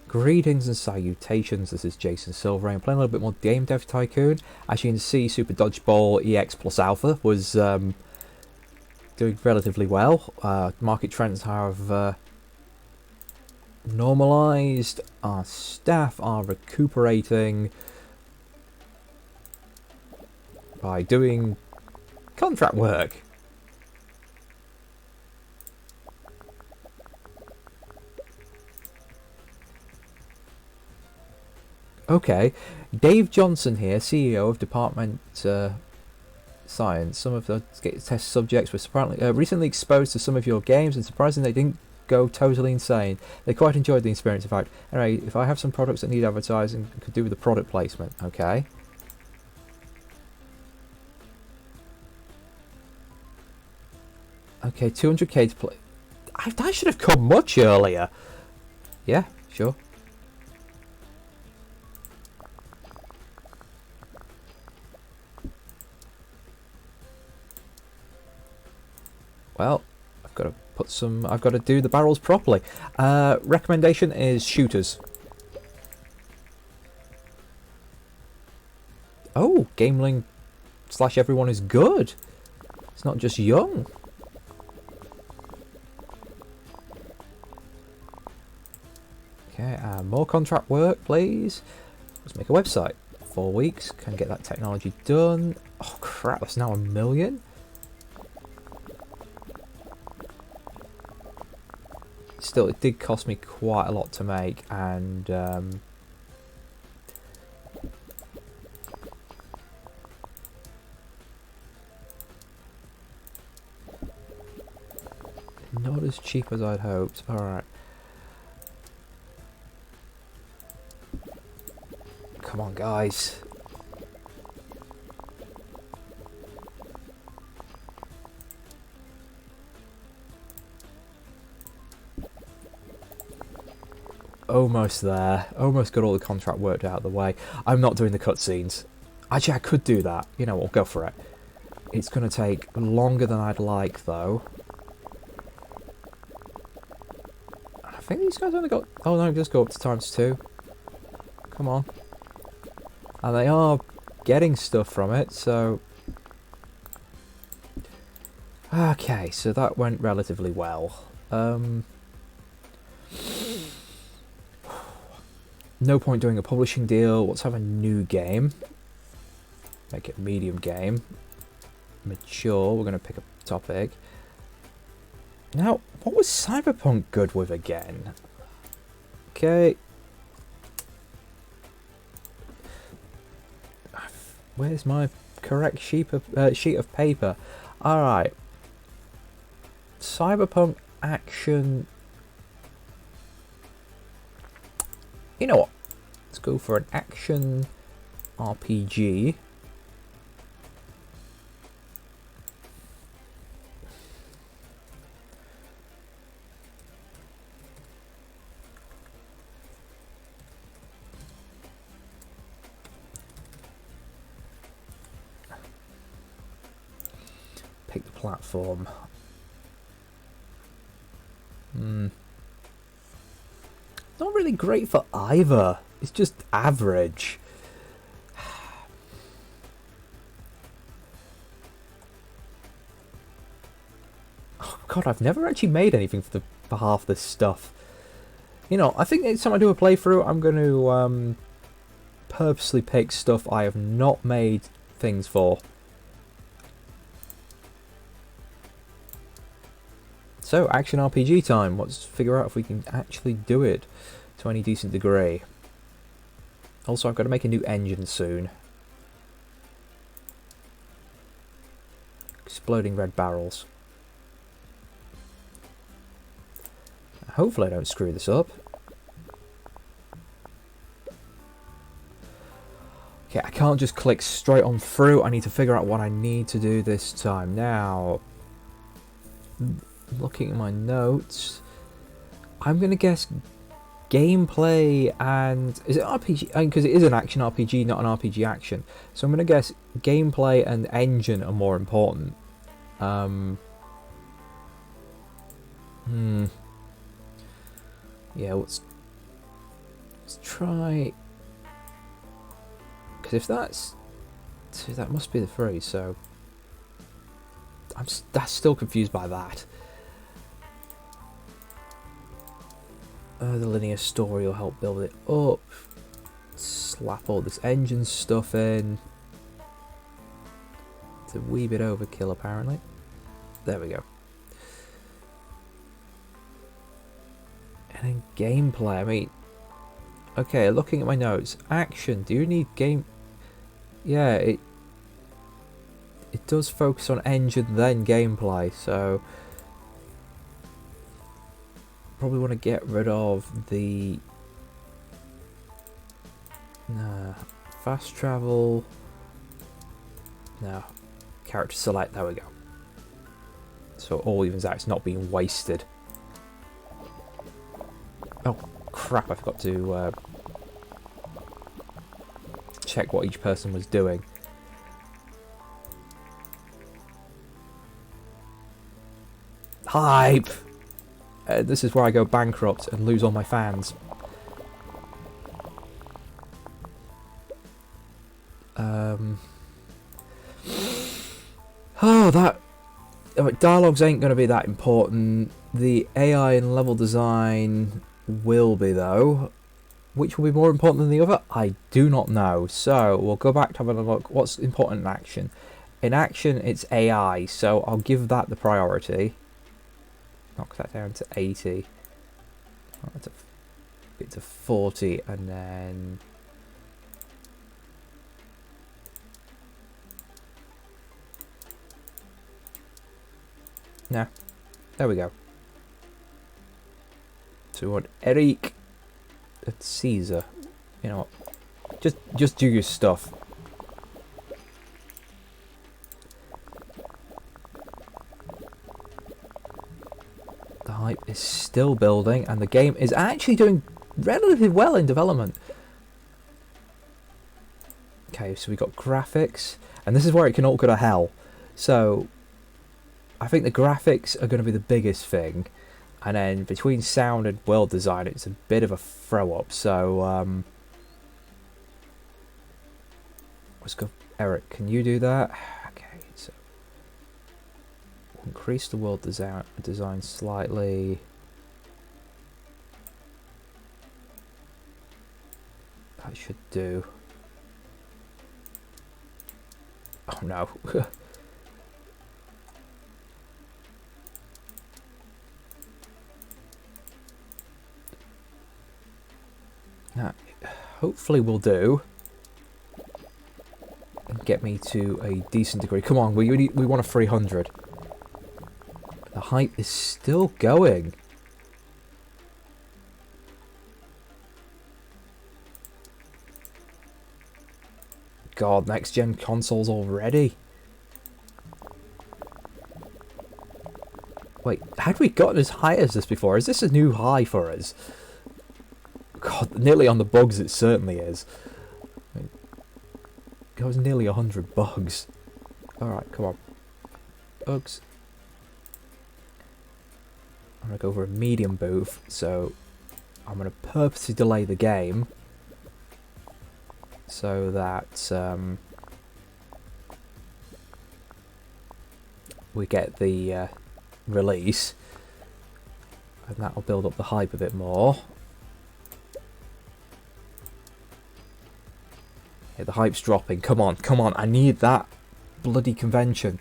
Greetings and salutations, this is Jason Silverain, playing a little bit more Game Dev Tycoon. As you can see, Super Dodgeball EX plus Alpha was doing relatively well. Market trends have normalised, our staff are recuperating by doing contract work. Okay, Dave Johnson here, CEO of Department Science. Some of the test subjects were apparently recently exposed to some of your games, and surprisingly they didn't go totally insane. They quite enjoyed the experience. In fact, anyway, if I have some products that need advertising, I could do with the product placement. Okay. Okay, 200k to play. I should have come much earlier. Yeah, sure. Well, I've got to do the barrels properly. Recommendation is shooters. Oh, Gameling / everyone is good. It's not just young. Okay, more contract work, please. Let's make a website. 4 weeks, can get that technology done. Oh crap, that's now 1 million. Still, it did cost me quite a lot to make, and not as cheap as I'd hoped. Alright. Come on, guys. Almost there. Almost got all the contract worked out of the way. I'm not doing the cutscenes. Actually, I could do that. You know what, I'll go for it. It's going to take longer than I'd like, though. I think these guys only got... Oh no, just go up to ×2. Come on. And they are getting stuff from it, so... Okay, so that went relatively well. No point doing a publishing deal. Let's have a new game. Make it a medium game. Mature. We're going to pick a topic. Now, what was Cyberpunk good with again? Okay. Where's my correct sheet of paper? Alright. Cyberpunk action... You know what? Let's go for an action RPG. Pick the platform. Not really great for either. It's just average. Oh god, I've never actually made anything for half this stuff. You know, I think next time I do a playthrough, I'm going to purposely pick stuff I have not made things for. So, action RPG time. Let's figure out if we can actually do it to any decent degree. Also, I've got to make a new engine soon. Exploding red barrels. Hopefully I don't screw this up. Okay, I can't just click straight on through. I need to figure out what I need to do this time. Now, looking at my notes, I'm going to guess gameplay and... Is it RPG? Because it is an action RPG, not an RPG action. So I'm going to guess gameplay and engine are more important. Yeah, let's Let's try... Because if that's... See, that must be the 3, so... That's still confused by that. The linear story will help build it up. Slap all this engine stuff in. It's a wee bit overkill, apparently. There we go. And then gameplay, I mean... Okay, looking at my notes. Action, do you need game... Yeah, it does focus on engine, then gameplay, so... Probably want to get rid of the... Nah, fast travel... No, character select, there we go. So all evens out, it's not being wasted. Oh crap, I forgot to check what each person was doing. Hype! This is where I go bankrupt and lose all my fans. Oh, that... Dialogues ain't going to be that important. The AI and level design will be, though. Which will be more important than the other? I do not know. So, we'll go back to having a look. What's important in action? In action, it's AI, so I'll give that the priority. Knock that down to 80. Get to 40, and then... Nah, there we go. So we want Eric and Caesar. You know what? Just do your stuff. The hype is still building, and the game is actually doing relatively well in development. Okay, so we got graphics, and this is where it can all go to hell. So I think the graphics are going to be the biggest thing, and then between sound and world design, it's a bit of a throw up. So let's go. Eric, can you do that? Okay, so we'll increase the world design slightly. That should do. Oh no. That hopefully will do. And get me to a decent degree. Come on, we want a 300. The hype is still going. God, next gen consoles already. Wait, had we gotten as high as this before? Is this a new high for us? God, nearly on the bugs it certainly is. It was nearly 100 bugs. Alright, come on. Bugs. I'm going to go for a medium booth, so I'm going to purposely delay the game so that we get the release, and that will build up the hype a bit more. Yeah, the hype's dropping. Come on, come on. I need that bloody convention.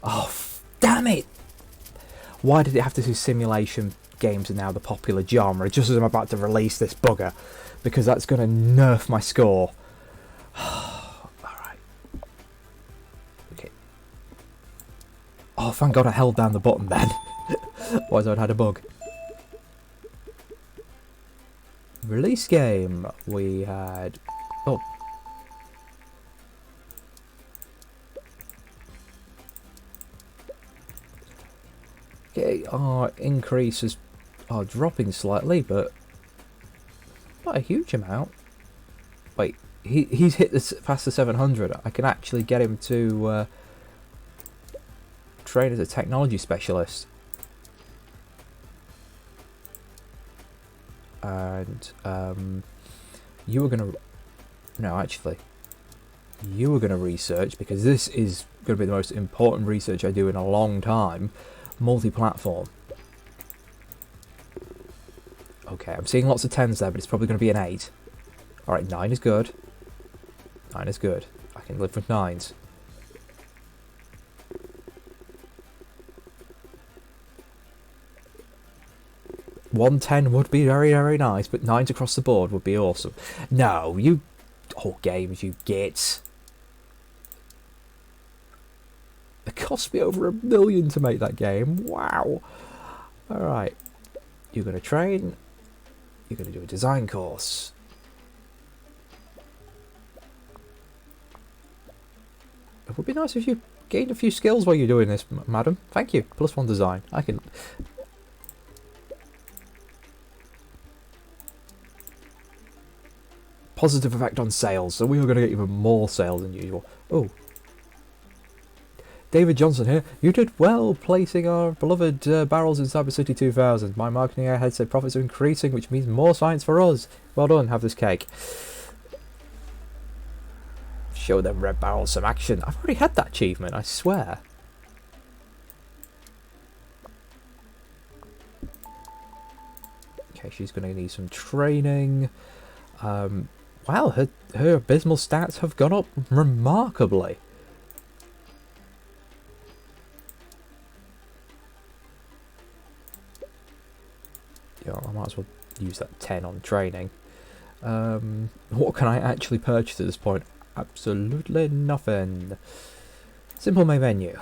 Oh, damn it! Why did it have to do simulation games are now the popular genre just as I'm about to release this bugger? Because that's going to nerf my score. Alright. Okay. Oh, thank God I held down the button then. Otherwise I'd had a bug. Release game. We had... Oh. Okay, our increases are dropping slightly, but not a huge amount. Wait, he's hit this past the 700. I can actually get him to train as a technology specialist. and you were going to... No, actually, you were going to research, because this is going to be the most important research I do in a long time, multi-platform. Okay, I'm seeing lots of 10s there, but it's probably going to be an 8. Alright, 9 is good. 9 is good. I can live with 9s. One 10 would be very, very nice, but 9s across the board would be awesome. No, you... Oh, games, you gits. It cost me over $1 million to make that game. Wow. Alright. You're going to train. You're going to do a design course. It would be nice if you gained a few skills while you're doing this, madam. Thank you. +1 design. I can... Positive effect on sales, so we are going to get even more sales than usual. Oh. David Johnson here. You did well placing our beloved barrels in Cyber City 2000. My marketing ahead said profits are increasing, which means more science for us. Well done, have this cake. Show them red barrels some action. I've already had that achievement, I swear. Okay, she's going to need some training. Wow, her abysmal stats have gone up remarkably. Yeah, I might as well use that 10 on training. What can I actually purchase at this point? Absolutely nothing. Simple main menu.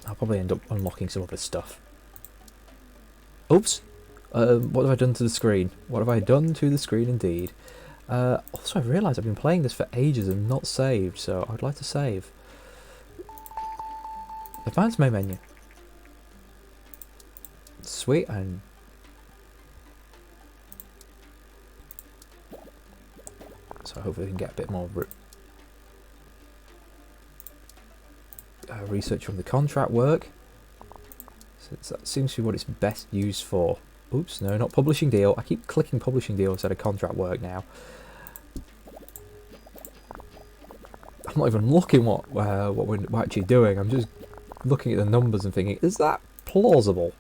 I'll probably end up unlocking some other stuff. Oops. What have I done to the screen? What have I done to the screen indeed? Also, I realised I've been playing this for ages and not saved, so I'd like to save. Advanced main menu. Sweet, and... So hopefully we can get a bit more research from the contract work. So that seems to be what it's best used for. Oops, no, not publishing deal. I keep clicking publishing deal instead of contract work now. I'm not even looking what we're actually doing. I'm just looking at the numbers and thinking, is that plausible?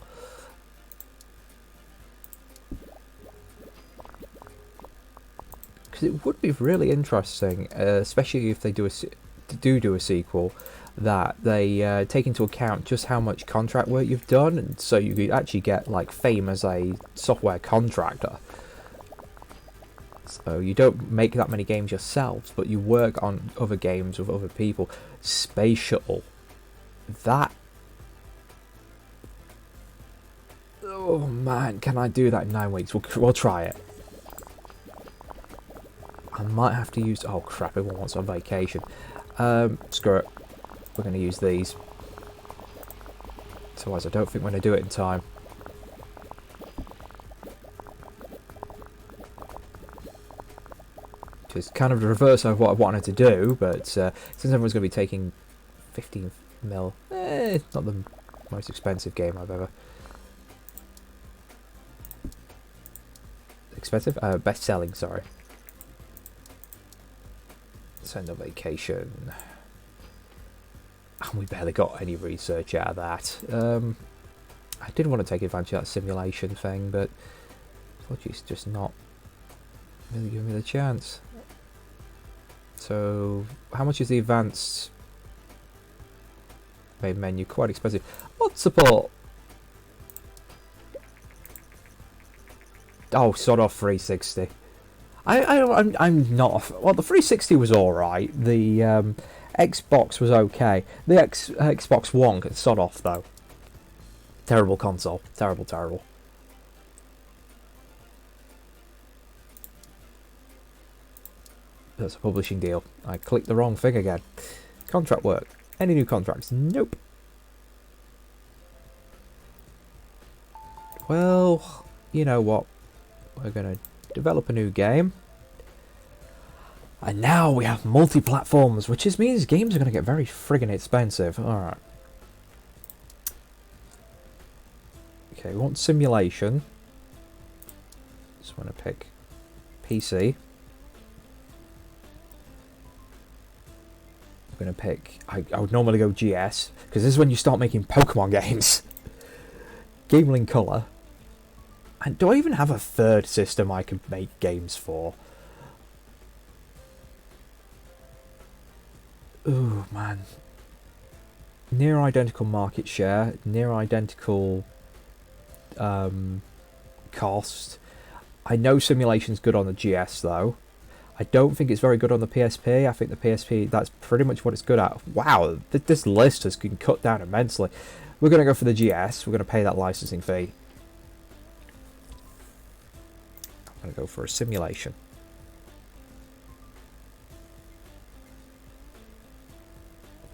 Because it would be really interesting, especially if they do a sequel, that they take into account just how much contract work you've done, and so you could actually get like fame as a software contractor. So you don't make that many games yourselves, but you work on other games with other people. Space Shuttle. That... Oh man, can I do that in 9 weeks? We'll try it. I might have to use... Oh crap, everyone wants on vacation. Screw it. We're going to use these. Otherwise, I don't think we're going to do it in time. Which is kind of the reverse of what I wanted to do, but since everyone's going to be taking 15 mil, it's not the most expensive game I've ever... Expensive? Best-selling, sorry. Send on vacation. And we barely got any research out of that. I did want to take advantage of that simulation thing, but Fudgy's just not really giving me the chance. So, how much is the advanced main menu? Quite expensive. Mod support. Oh, sod off 360. I'm not. Well, the 360 was all right. The Xbox was okay. The Xbox One can sod off though. Terrible console. Terrible, terrible. That's a publishing deal. I clicked the wrong thing again. Contract work. Any new contracts? Nope. Well, you know what? We're going to develop a new game. And now we have multi-platforms, which means games are going to get very friggin' expensive. Alright. Okay, we want simulation. Just want to pick PC. I'm going to pick... I would normally go GS, because this is when you start making Pokemon games. Gameling Colour. And do I even have a third system I could make games for? Ooh, man. Near identical market share, near identical cost. I know simulation's good on the GS though. I don't think it's very good on the PSP. I think the PSP, that's pretty much what it's good at. Wow, this list has been cut down immensely. We're going to go for the GS. We're going to pay that licensing fee. I'm going to go for a simulation.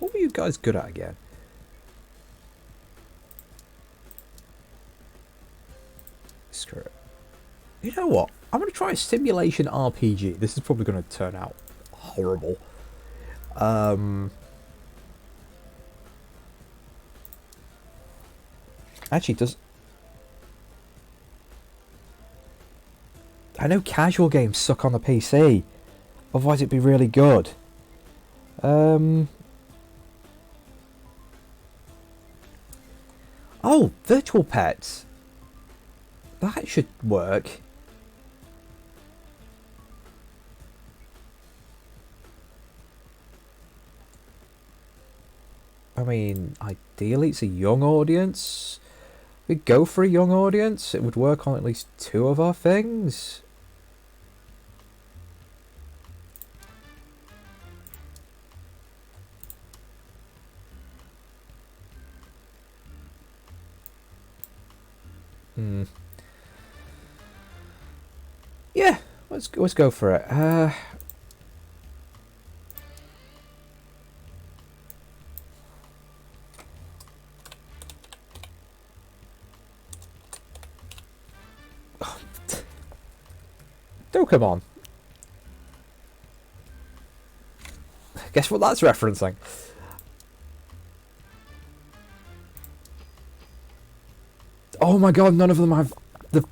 What were you guys good at again? Screw it. You know what? I'm going to try a simulation RPG. This is probably going to turn out horrible. Actually, does... I know casual games suck on the PC. Otherwise it'd be really good. Oh, virtual pets. That should work. I mean, ideally it's a young audience. We'd go for a young audience. It would work on at least 2 of our things. Yeah, let's go for it. Oh, come on. Guess what that's referencing? Oh my god, none of them have the...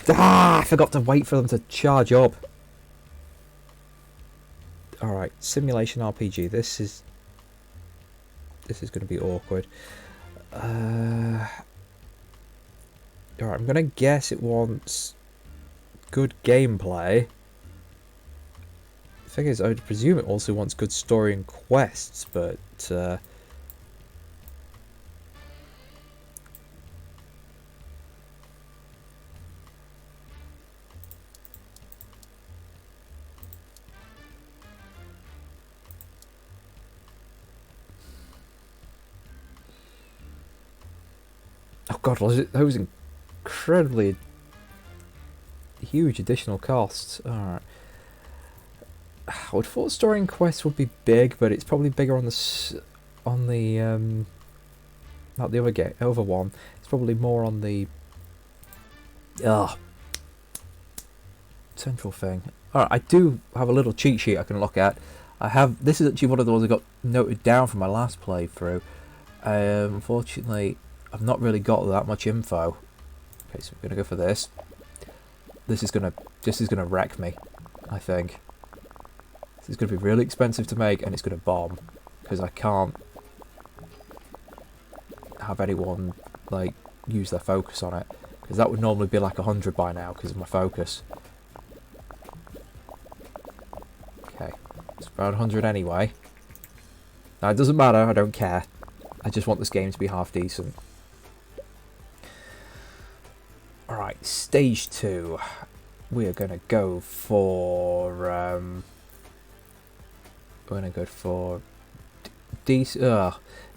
I forgot to wait for them to charge up. Alright, simulation RPG. This is going to be awkward. Alright, I'm going to guess it wants good gameplay. The thing is, I would presume it also wants good story and quests, but... oh god, those incredibly huge additional costs. Alright. I would thought story and quests would be big, but it's probably bigger on the not the other one. It's probably more on the central thing. Alright, I do have a little cheat sheet I can look at. This is actually one of the ones I got noted down from my last playthrough. Unfortunately, I've not really got that much info. Okay, so we're gonna go for this. This is gonna wreck me, I think. This is gonna be really expensive to make, and it's gonna bomb because I can't have anyone like use their focus on it, because that would normally be like 100 by now because of my focus. Okay, it's around 100 anyway. Now it doesn't matter. I don't care. I just want this game to be half decent. Alright, stage 2. We are going to go for... we're going to go for...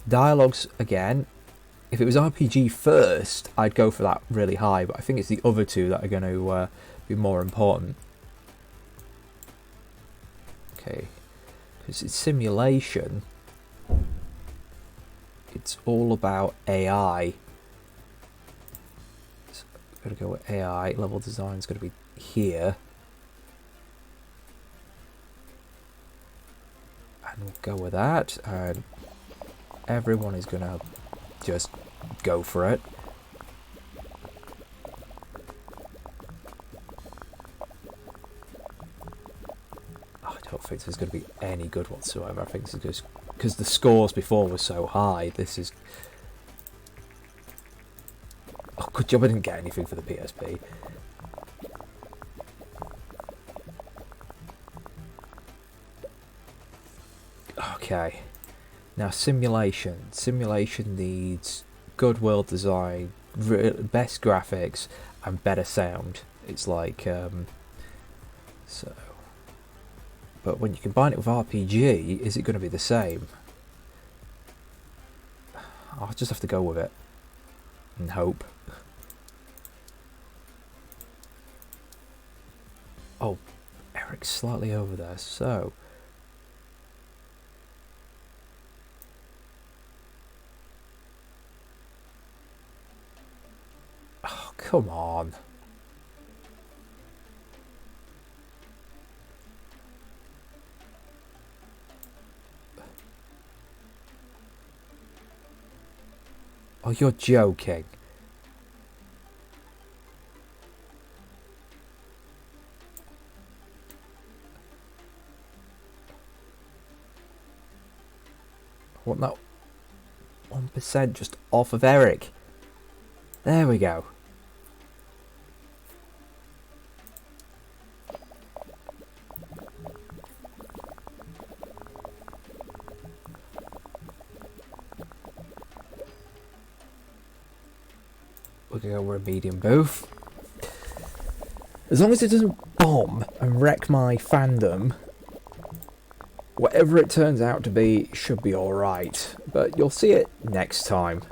dialogues again. If it was RPG first, I'd go for that really high, but I think it's the other two that are going to be more important. Okay, because it's simulation. It's all about AI. So I'm going to go with AI. Level design is going to be here. And we'll go with that. And everyone is going to just go for it. don't think this is going to be any good whatsoever. I think this is just because the scores before were so high. This is... Oh, good job I didn't get anything for the PSP. Okay. Now simulation. Simulation needs good world design, best graphics, and better sound. It's like... so... But when you combine it with RPG, is it going to be the same? I'll just have to go with it. And hope. Oh, Eric's slightly over there, so... Oh, come on. Oh, you're joking. What now? 1% just off of Eric. There we go. We're going to go with a medium booth. As long as it doesn't bomb and wreck my fandom, whatever it turns out to be should be alright. But you'll see it next time.